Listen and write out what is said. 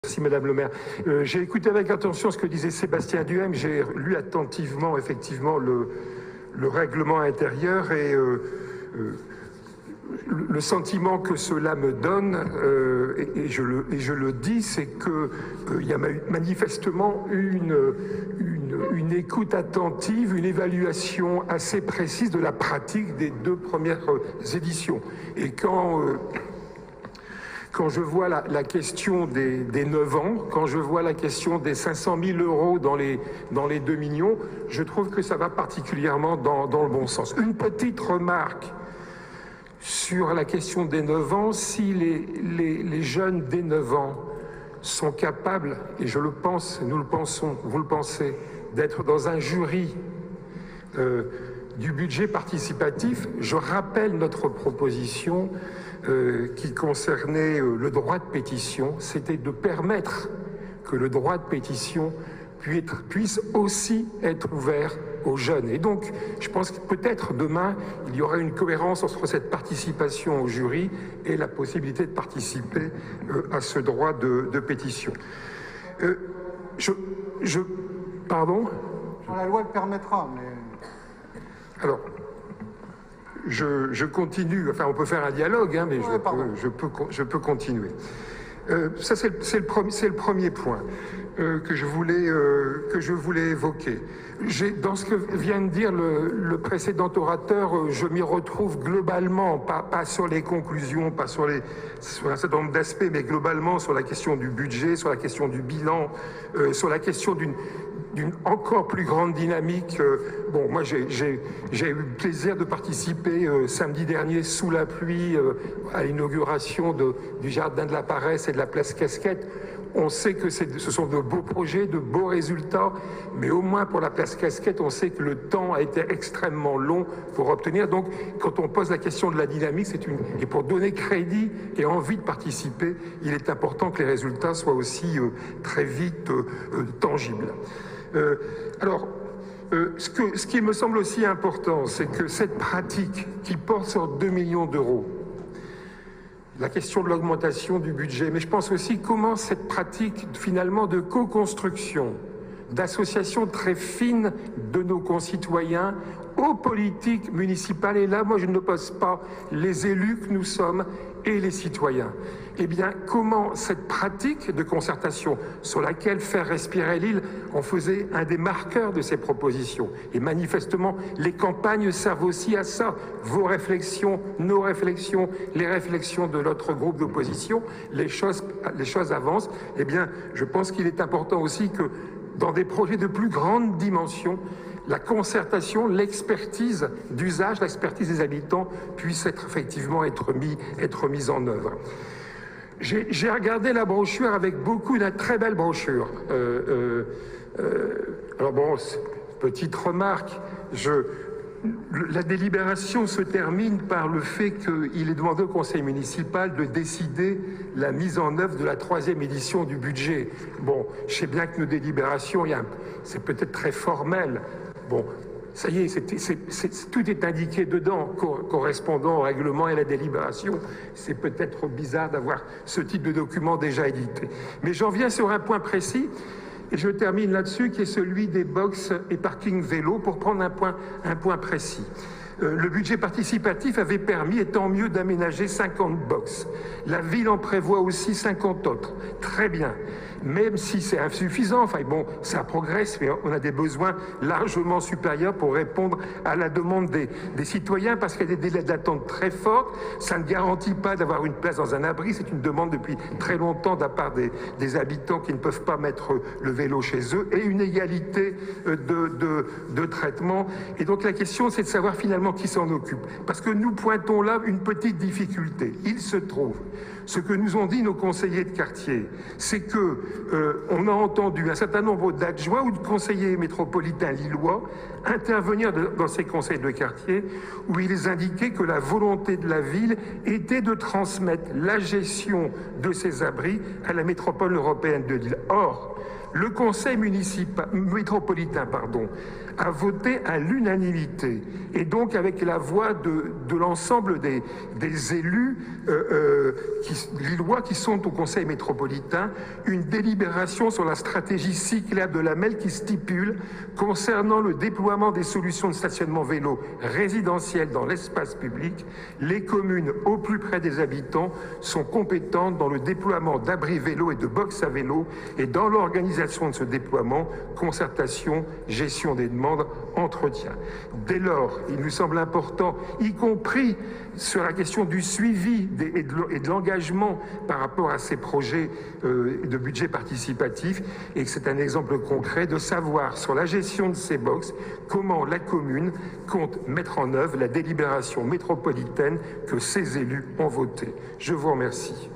Merci Madame le maire. J'ai écouté avec attention ce que disait Sébastien Duhem. J'ai lu attentivement effectivement le règlement intérieur et le sentiment que cela me donne, et je le dis, c'est qu'il y a manifestement une écoute attentive, une évaluation assez précise de la pratique des deux premières éditions. Et quand je vois la question des 9 ans, quand je vois la question des 500 000 € dans les 2 millions, je trouve que ça va particulièrement dans le bon sens. Une petite remarque sur la question des 9 ans. Si les jeunes dès 9 ans sont capables, et je le pense, nous le pensons, vous le pensez, d'être dans un jury du budget participatif, je rappelle notre proposition qui concernait le droit de pétition, c'était de permettre que le droit de pétition puisse aussi être ouvert aux jeunes. Et donc, je pense que peut-être demain, il y aura une cohérence entre cette participation au jury et la possibilité de participer à ce droit de pétition. Pardon ? La loi le permettra, mais... Alors, je continue, enfin on peut faire un dialogue, hein, mais je peux continuer. Ça c'est le premier point que je voulais évoquer. Dans ce que vient de dire le précédent orateur, je m'y retrouve globalement, pas sur les conclusions, pas sur un certain nombre d'aspects, mais globalement sur la question du budget, sur la question du bilan, sur la question d'une encore plus grande dynamique. Bon, moi j'ai eu le plaisir de participer samedi dernier sous la pluie à l'inauguration du Jardin de la Paresse et de la Place Casquette. On sait que ce sont de beaux projets, de beaux résultats, mais au moins pour la Place Casquette, on sait que le temps a été extrêmement long pour obtenir. Donc, quand on pose la question de la dynamique, et pour donner crédit et envie de participer, il est important que les résultats soient aussi très vite tangibles. Ce qui me semble aussi important, c'est que cette pratique qui porte sur 2 millions d'euros, la question de l'augmentation du budget, mais je pense aussi comment cette pratique finalement de co-construction, d'associations très fines de nos concitoyens aux politiques municipales, et là moi je n'oppose pas les élus que nous sommes et les citoyens. Eh bien, comment cette pratique de concertation sur laquelle faire respirer l'île, on faisait un des marqueurs de ces propositions. Et manifestement, les campagnes servent aussi à ça. Vos réflexions, nos réflexions, les réflexions de notre groupe d'opposition, les choses avancent. Eh bien, je pense qu'il est important aussi que dans des projets de plus grande dimension, la concertation, l'expertise d'usage, l'expertise des habitants puisse effectivement être mise en œuvre. J'ai regardé la brochure avec une très belle brochure. Alors bon, petite remarque, la délibération se termine par le fait qu'il est demandé au conseil municipal de décider la mise en œuvre de la 3e édition du budget. Bon, je sais bien que nos délibérations, c'est peut-être très formel. Bon, ça y est, tout est indiqué dedans, correspondant au règlement et à la délibération. C'est peut-être bizarre d'avoir ce type de document déjà édité. Mais j'en viens sur un point précis, et je termine là-dessus, qui est celui des box et parking vélo, pour prendre un point précis. Le budget participatif avait permis, et tant mieux, d'aménager 50 box. La ville en prévoit aussi 50 autres. Très bien. Même si c'est insuffisant, enfin bon, ça progresse, mais on a des besoins largement supérieurs pour répondre à la demande des citoyens, parce qu'il y a des délais d'attente très forts. Ça ne garantit pas d'avoir une place dans un abri. C'est une demande depuis très longtemps de la part des habitants qui ne peuvent pas mettre le vélo chez eux, et une égalité de traitement. Et donc la question, c'est de savoir finalement qui s'en occupe. Parce que nous pointons là une petite difficulté. Il se trouve, ce que nous ont dit nos conseillers de quartier, c'est que on a entendu un certain nombre d'adjoints ou de conseillers métropolitains lillois intervenir dans ces conseils de quartier, où ils indiquaient que la volonté de la ville était de transmettre la gestion de ces abris à la métropole européenne de Lille. Or, le conseil métropolitain a voté à l'unanimité, et donc avec la voix de l'ensemble des élus qui lillois qui sont au Conseil métropolitain une délibération sur la stratégie cyclable de la MEL qui stipule, concernant le déploiement des solutions de stationnement vélo résidentiel dans l'espace public, les communes au plus près des habitants sont compétentes dans le déploiement d'abris vélo et de box à vélo et dans l'organisation de ce déploiement, concertation, gestion des demandes, entretien. Dès lors, il nous semble important, y compris sur la question du suivi et de l'engagement par rapport à ces projets de budget participatif, et que c'est un exemple concret de savoir sur la gestion de ces box comment la commune compte mettre en œuvre la délibération métropolitaine que ses élus ont votée. Je vous remercie.